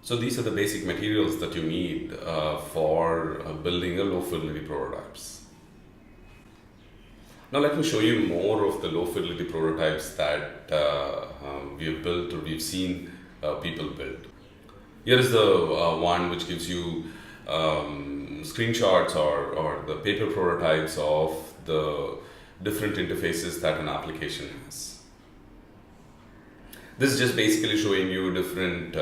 So these are the basic materials that you need for building a low fidelity prototypes. Now let me show you more of the low fidelity prototypes that we have built or we've seen people build. Here is the one which gives you screenshots or the paper prototypes of the different interfaces that an application has. This is just basically showing you different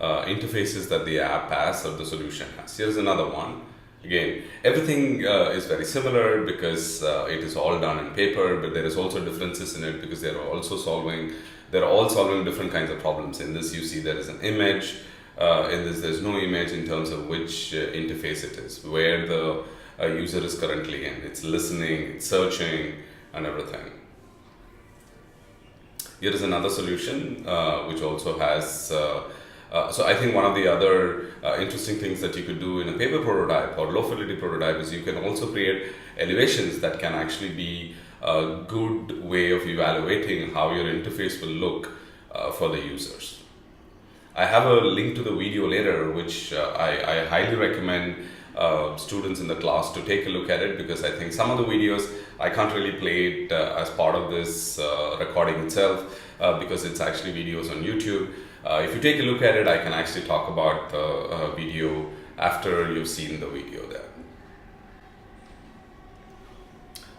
interfaces that the app has or the solution has. Here's another one. Again, everything is very similar because it is all done in paper, but there is also differences in it because they're all solving different kinds of problems. In this, you see there is an image. In this, there's no image in terms of which interface it is, where the user is currently in. It's listening, it's searching, and everything. Here is another solution which also has. So I think one of the other interesting things that you could do in a paper prototype or low fidelity prototype is you can also create elevations that can actually be a good way of evaluating how your interface will look for the users. I have a link to the video later, which I highly recommend students in the class to take a look at it, because I think some of the videos I can't really play it as part of this recording itself because it's actually videos on YouTube. If you take a look at it, I can actually talk about the video after you've seen the video there.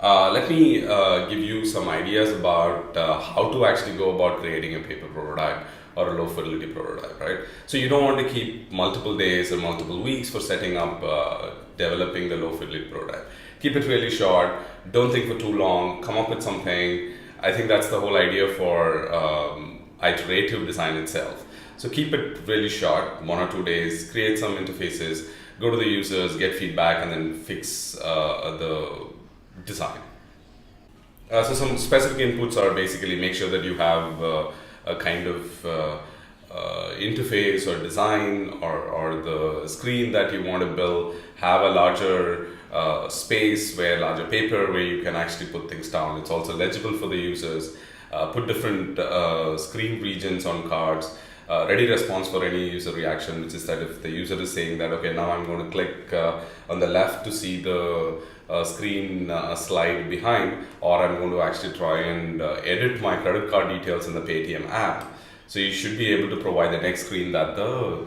Let me give you some ideas about how to actually go about creating a paper prototype or a low fidelity prototype, right? So you don't want to keep multiple days or multiple weeks for setting up, developing the low fidelity prototype. Keep it really short, don't think for too long, come up with something. I think that's the whole idea for iterative design itself. So keep it really short, 1 or 2 days, create some interfaces, go to the users, get feedback, and then fix the design. So some specific inputs are basically make sure that you have a kind of interface or design or the screen that you want to build, have a larger space where larger paper where you can actually put things down. It's also legible for the users. Put different screen regions on cards, ready response for any user reaction, which is that if the user is saying that, okay, now I'm going to click on the left to see the screen slide behind, or I'm going to actually try and edit my credit card details in the Paytm app. So you should be able to provide the next screen that the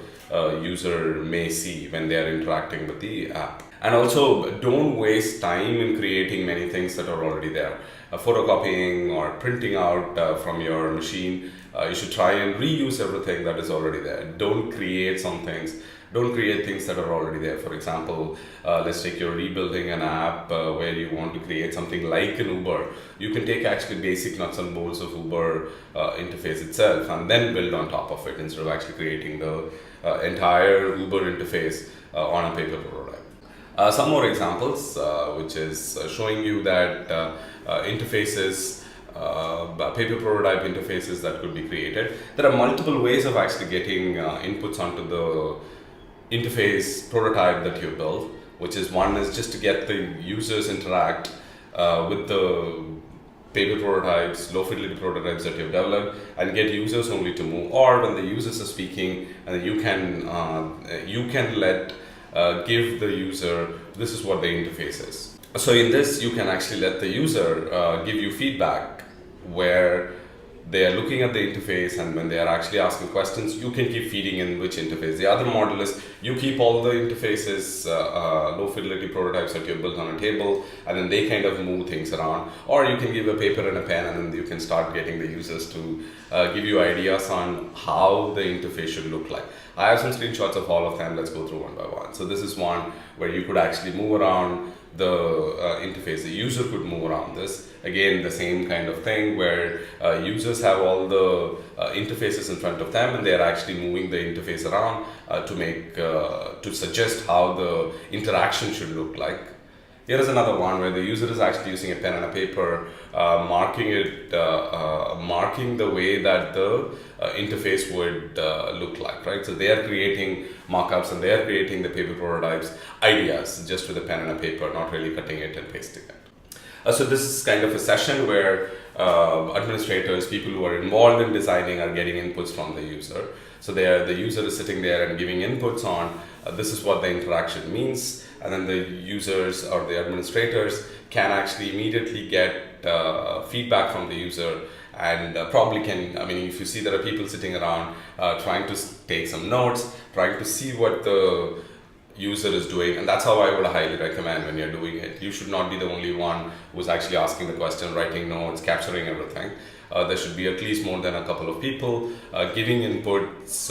user may see when they are interacting with the app. And also, don't waste time in creating many things that are already there. Photocopying or printing out from your machine, you should try and reuse everything that is already there. Don't create some things. Don't create things that are already there. For example, let's take you're rebuilding an app where you want to create something like an Uber. You can take actually basic nuts and bolts of Uber interface itself and then build on top of it instead of actually creating the entire Uber interface on a paper prototype. Some more examples, which is showing you that interfaces, paper prototype interfaces that could be created. There are multiple ways of actually getting inputs onto the interface prototype that you build, which is one is just to get the users interact with the paper prototypes, low fidelity prototypes that you've developed, and get users only to move, or when the users are speaking, and you can let give the user, this is what the interface is. So in this, you can actually let the user give you feedback where they are looking at the interface, and when they are actually asking questions, you can keep feeding in which interface. The other model is you keep all the interfaces, low fidelity prototypes that you've built on a table, and then they kind of move things around. Or you can give a paper and a pen, and then you can start getting the users to give you ideas on how the interface should look like. I have some screenshots of all of them. Let's go through one by one. So this is one where you could actually move around the interface. The user could move around this. Again, the same kind of thing where users have all the interfaces in front of them, and they're actually moving the interface around to suggest how the interaction should look like. Here is another one where the user is actually using a pen and a paper, marking the way that the interface would look like, right? So they are creating mockups and they are creating the paper prototypes, ideas, just with a pen and a paper, not really cutting it and pasting it. So this is kind of a session where administrators, people who are involved in designing, are getting inputs from the user. So the user is sitting there and giving inputs on this is what the interaction means, and then the users or the administrators can actually immediately get feedback from the user, and probably can, I mean, if you see there are people sitting around trying to take some notes, trying to see what the user is doing, and that's how I would highly recommend when you're doing it. You should not be the only one who's actually asking the question, writing notes, capturing everything. There should be at least more than a couple of people giving inputs,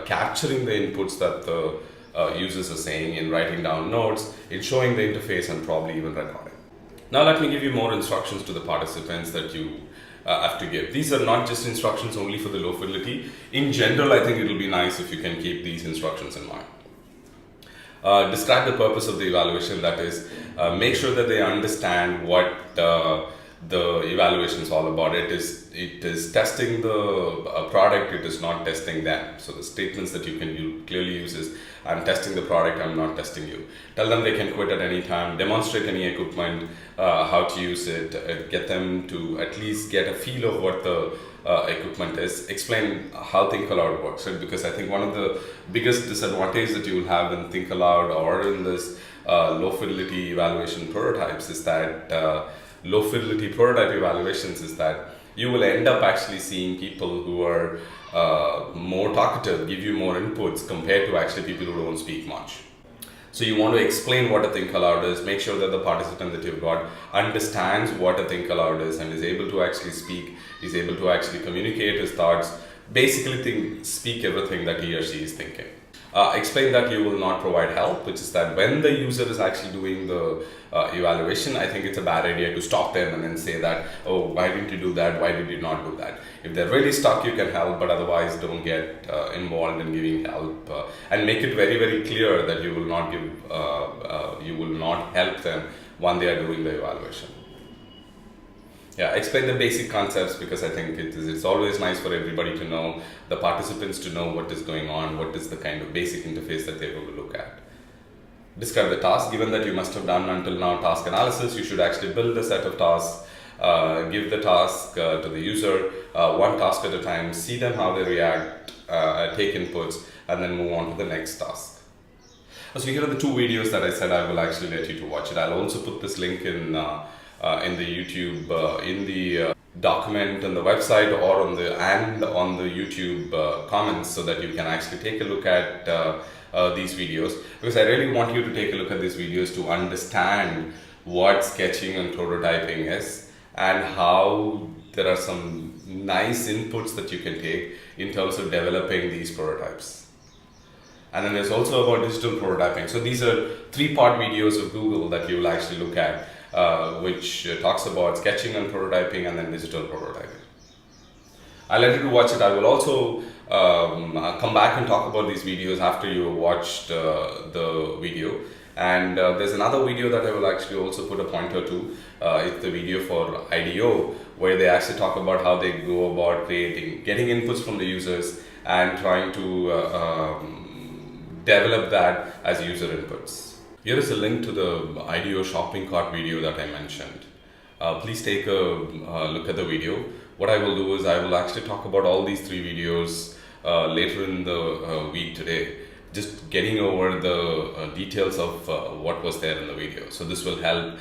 capturing the inputs that the users are saying, in writing down notes, in showing the interface, and probably even recording. Now let me give you more instructions to the participants that you have to give. These are not just instructions only for the low fidelity. In general, I think it will be nice if you can keep these instructions in mind. Describe the purpose of the evaluation, that is, make sure that they understand what the evaluation is all about. It is testing the product, it is not testing them. So the statements that you can clearly use is, I'm testing the product, I'm not testing you. Tell them they can quit at any time, demonstrate any equipment, how to use it, get them to at least get a feel of what the equipment is, explain how Think Aloud works, right? Because I think one of the biggest disadvantages that you will have in Think Aloud or in this low fidelity evaluation prototypes is that low fidelity prototype evaluations is that you will end up actually seeing people who are more talkative, give you more inputs compared to actually people who don't speak much. So you want to explain what a Think Aloud is, make sure that the participant that you've got understands what a Think Aloud is and is able to actually speak, is able to actually communicate his thoughts, basically speak everything that he or she is thinking. Explain that you will not provide help, which is that when the user is actually doing the evaluation, I think it's a bad idea to stop them and then say that, oh, why didn't you do that? Why did you not do that? If they're really stuck, you can help, but otherwise don't get involved in giving help, and make it very, very clear that you will not give, you will not help them when they are doing the evaluation. Yeah, explain the basic concepts, because I think it's always nice for everybody to know, the participants to know what is going on, what is the kind of basic interface that they're going to look at. Describe the task. Given that you must have done until now task analysis, you should actually build a set of tasks, give the task to the user, one task at a time, see them how they react, take inputs, and then move on to the next task. So here are the two videos that I said I will actually let you to watch it. I'll also put this link in the YouTube, in the document on the website, or on the YouTube comments, so that you can actually take a look at these videos, because I really want you to take a look at these videos to understand what sketching and prototyping is, and how there are some nice inputs that you can take in terms of developing these prototypes. And then there's also about digital prototyping. So these are 3-part videos of Google that you will actually look at, which talks about sketching and prototyping, and then digital prototyping. I'll let you to watch it. I will also come back and talk about these videos after you have watched the video. And there's another video that I will actually also put a pointer to. It's the video for IDO, where they actually talk about how they go about getting inputs from the users and trying to develop that as user inputs. Here is a link to the IDO shopping cart video that I mentioned. Please take a look at the video. What I will do is I will actually talk about all these 3 videos later in the week today, just getting over the details of what was there in the video. So this will help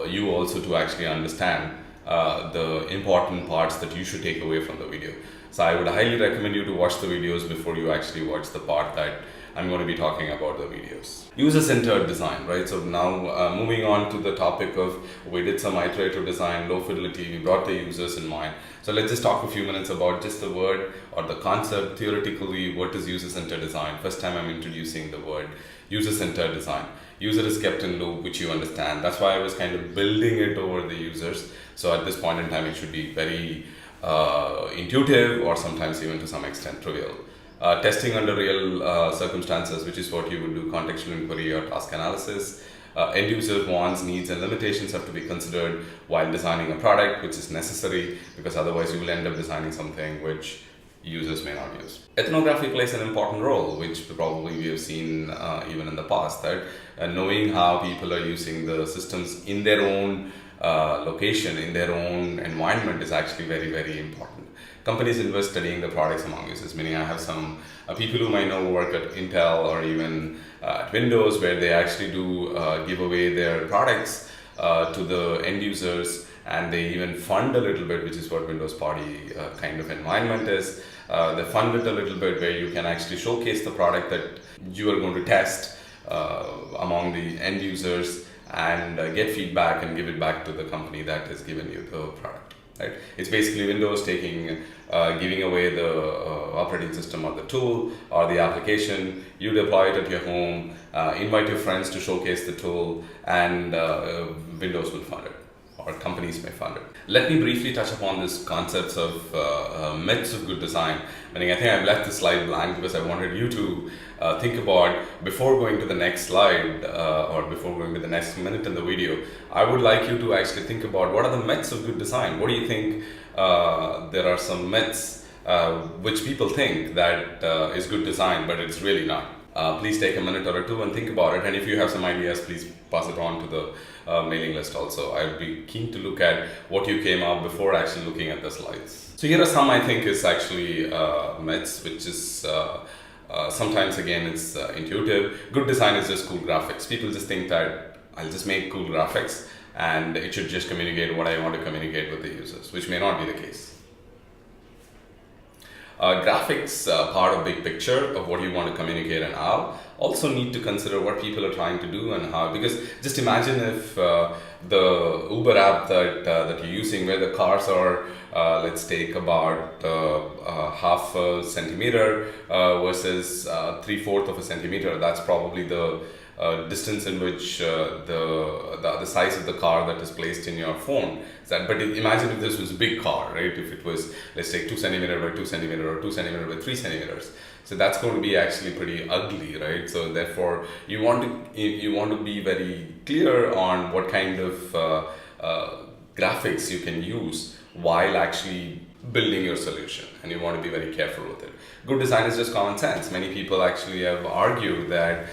you also to actually understand the important parts that you should take away from the video. So I would highly recommend you to watch the videos before you actually watch the part that I'm going to be talking about the videos. User-centered design, right? So now moving on to the topic of, we did some iterative design, low fidelity, we brought the users in mind. So let's just talk a few minutes about just the word or the concept. Theoretically, what is user-centered design? First time I'm introducing the word user-centered design. User is kept in loop, which you understand. That's why I was kind of building it over the users. So at this point in time, it should be very intuitive, or sometimes even to some extent trivial. Testing under real circumstances, which is what you would do contextual inquiry or task analysis. End user wants, needs, and limitations have to be considered while designing a product, which is necessary, because otherwise you will end up designing something which users may not use. Ethnography plays an important role, which probably we have seen even in the past, that knowing how people are using the systems in their own location, in their own environment, is actually very, very important. companies invest studying the products among users, meaning I have some people whom I know work at Intel or even at Windows, where they actually do give away their products to the end users, and they even fund a little bit, which is what Windows Party kind of environment is. They fund it a little bit where you can actually showcase the product that you are going to test among the end users, and get feedback and give it back to the company that has given you the product. Right? It's basically Windows giving away the operating system or the tool or the application. You deploy it at your home, invite your friends to showcase the tool, and Windows will fund it, or companies may fund it. Let me briefly touch upon this concepts of myths of good design. Meaning, I think I've left the slide blank because I wanted you to think about, before going to the next slide or before going to the next minute in the video, I would like you to actually think about what are the myths of good design. What do you think there are some myths which people think that is good design, but it's really not. Please take a minute or two and think about it. And if you have some ideas, please pass it on to the mailing list also. I'll be keen to look at what you came up before actually looking at the slides. So here are some I think is actually myths, which is sometimes again it's intuitive. Good design is just cool graphics. People just think that I'll just make cool graphics and it should just communicate what I want to communicate with the users, which may not be the case. Graphics, part of big picture of what you want to communicate and how. Also need to consider what people are trying to do and how, because just imagine if the Uber app that you're using, where the cars are, let's take about half a centimeter versus 3/4 of a centimeter. That's probably the distance in which the size of the car that is placed in your phone. But imagine if this was a big car, right? If it was, let's say, 2 centimeter by 2 centimeter or 2 centimeter by 3 centimeters. So that's going to be actually pretty ugly, right? So therefore, you want to be very clear on what kind of graphics you can use while actually building your solution, and you want to be very careful with it. Good design is just common sense. Many people actually have argued that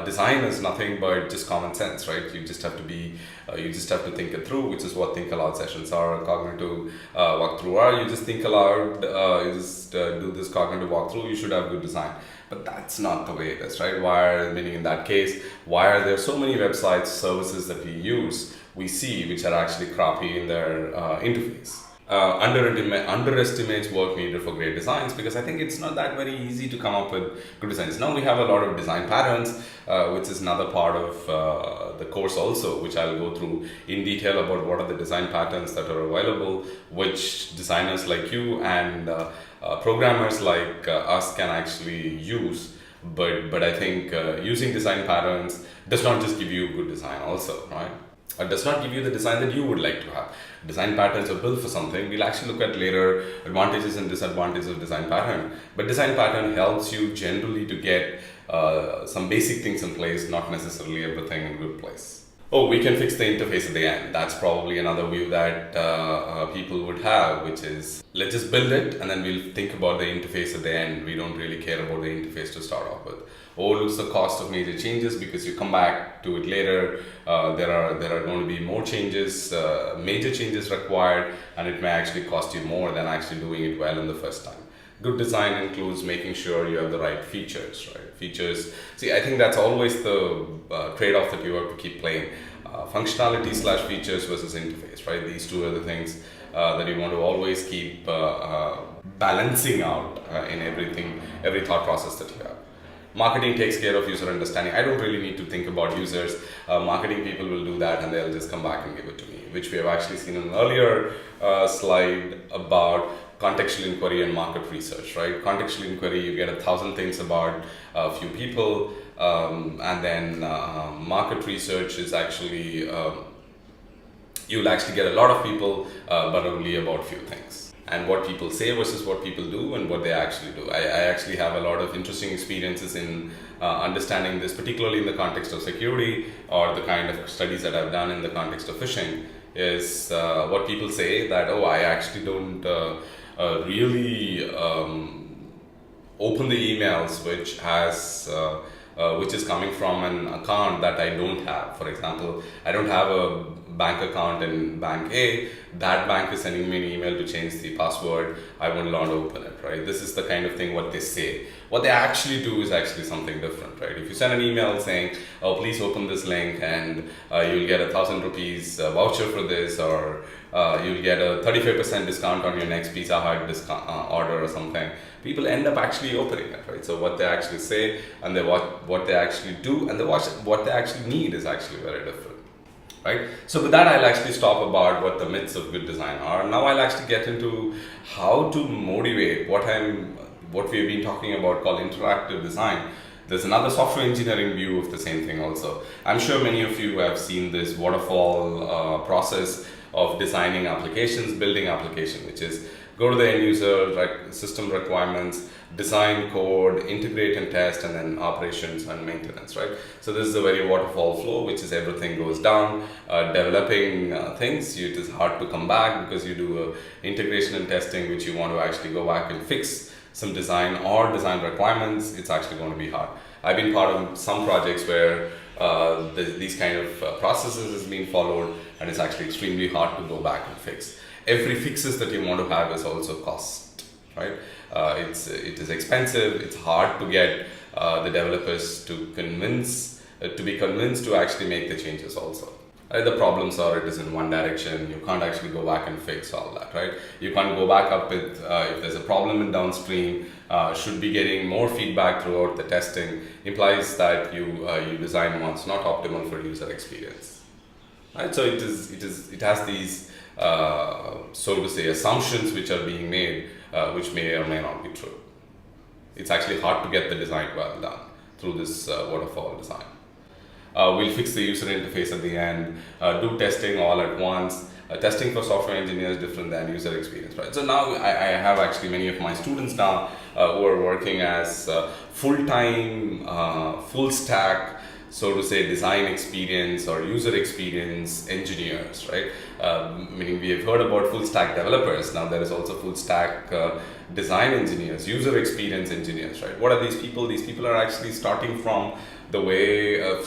design is nothing but just common sense, right? You just have to think it through, which is what think aloud sessions are, cognitive walkthrough are. You just think aloud, you just do this cognitive walkthrough, you should have good design. But that's not the way it is, right? Meaning in that case, why are there so many websites, services that we see, which are actually crappy in their interface? Underestimates work needed for great designs, because I think it's not that very easy to come up with good designs. Now we have a lot of design patterns, which is another part of the course also, which I'll go through in detail about what are the design patterns that are available, which designers like you and programmers like us can actually use. But I think using design patterns does not just give you good design also, right? It does not give you the design that you would like to have. Design patterns are built for something. We'll actually look at later advantages and disadvantages of design pattern. But design pattern helps you generally to get some basic things in place, not necessarily everything in good place. Oh, we can fix the interface at the end. That's probably another view that people would have, which is, let's just build it and then we'll think about the interface at the end. We don't really care about the interface to start off with. Overlooks the cost of major changes, because you come back to it later. There are going to be more changes, major changes required, and it may actually cost you more than actually doing it well in the first time. Good design includes making sure you have the right features, right? Features. See, I think that's always the trade-off that you have to keep playing. Functionality / features versus interface, right? These two are the things that you want to always keep balancing out in every thought process that you have. Marketing takes care of user understanding. I don't really need to think about users. Marketing people will do that, and they'll just come back and give it to me, which we have actually seen in an earlier slide about contextual inquiry and market research, right? Contextual inquiry, you get 1,000 things about a few people, and then market research is actually, you'll actually get a lot of people, but only about few things. And what people say versus what people do and what they actually do. I actually have a lot of interesting experiences in understanding this, particularly in the context of security, or the kind of studies that I've done in the context of phishing, is what people say that, oh, I actually don't really open the emails which is coming from an account that I don't have. For example, I don't have a bank account in bank A, that bank is sending me an email to change the password, I won't allow to open it, right? This is the kind of thing what they say. What they actually do is actually something different, right? If you send an email saying, oh, please open this link and you'll get 1,000 rupees voucher for this, or you'll get a 35% discount on your next Pizza Hut order or something, people end up actually opening it, right? So what they actually say and what they actually do and what they actually need is actually very different, right? So with that, I'll actually stop about what the myths of good design are. Now I'll actually get into how to motivate what we've been talking about called interactive design. There's another software engineering view of the same thing also. I'm sure many of you have seen this waterfall process of designing applications, building application, which is go to the end user, system requirements, design code, integrate and test, and then operations and maintenance, right? So this is a very waterfall flow, which is everything goes down. Developing things, it is hard to come back because you do integration and testing, which you want to actually go back and fix some design or design requirements. It's actually going to be hard. I've been part of some projects where these kind of processes is being followed, and it's actually extremely hard to go back and fix. Every fixes that you want to have is also cost, right? It is expensive. It's hard to get the developers to be convinced to actually make the changes also. The problems are it is in one direction. You can't actually go back and fix all that, right? You can't go back up with if there's a problem in downstream. Should be getting more feedback throughout the testing implies that you design once not optimal for user experience, right? So it has these so to say assumptions which are being made, which may or may not be true. It's actually hard to get the design well done through this waterfall design. We'll fix the user interface at the end, do testing all at once. Testing for software engineers is different than user experience, right? So now I have actually many of my students now who are working as full-time, full stack, so to say, design experience or user experience engineers, right? Meaning we have heard about full stack developers. Now there is also full stack design engineers, user experience engineers, right? What are these people? These people are actually starting from the way of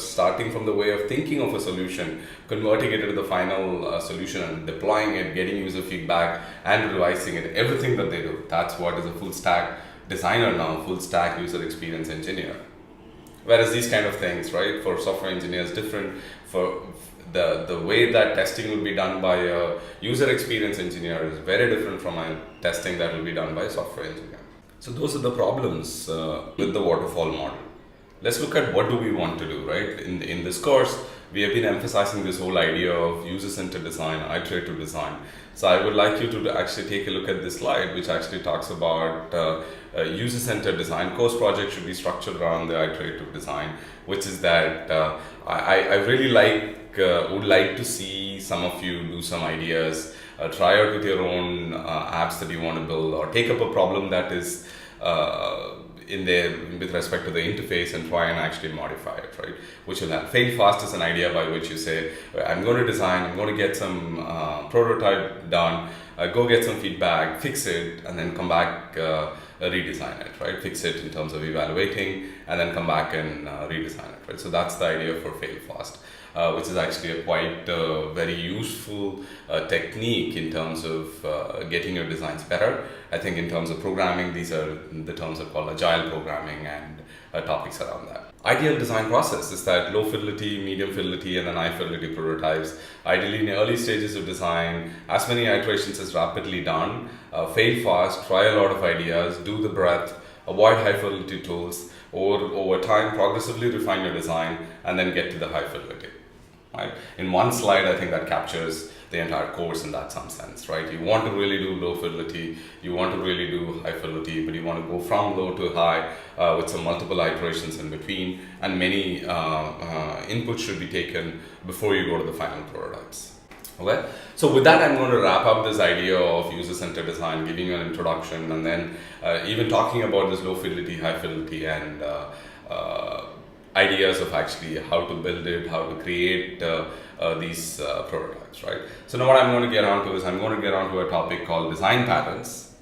thinking of a solution, converting it into the final solution and deploying it, getting user feedback and revising it, everything that they do. That's what is a full stack designer now, full stack user experience engineer. Whereas these kind of things, right, for software engineers, different. For the way that testing will be done by a user experience engineer is very different from a testing that will be done by a software engineer. So those are the problems with the waterfall model. Let's look at what do we want to do, right? In this course, we have been emphasizing this whole idea of user-centered design, iterative design. So I would like you to actually take a look at this slide, which actually talks about user-centered design. Course project should be structured around the iterative design, which is that I really would like to see some of you do some ideas, try out with your own apps that you want to build, or take up a problem that is in there with respect to the interface and try and actually modify it, right? Which will help. Fail fast is an idea by which you say, I'm going to design, I'm going to get some prototype done, go get some feedback, fix it, and then come back, redesign it, right? Fix it in terms of evaluating, and then come back and redesign it, right? So that's the idea for fail fast. Which is actually a quite very useful technique in terms of getting your designs better. I think in terms of programming, these are the terms are called agile programming and topics around that. Ideal design process is that low fidelity, medium fidelity, and then high fidelity prototypes. Ideally in the early stages of design, as many iterations as rapidly done, fail fast, try a lot of ideas, do the breadth, avoid high fidelity tools, or over time progressively refine your design and then get to the high fidelity. Right? In one slide, I think that captures the entire course in that some sense, right? You want to really do low fidelity, you want to really do high fidelity, but you want to go from low to high with some multiple iterations in between, and many inputs should be taken before you go to the final prototypes. Okay, so with that, I'm going to wrap up this idea of user-centered design, giving you an introduction, and then even talking about this low fidelity, high fidelity, and ideas of actually how to build it, how to create these prototypes, right? So now what I'm going to get onto is I'm going to get onto a topic called design patterns.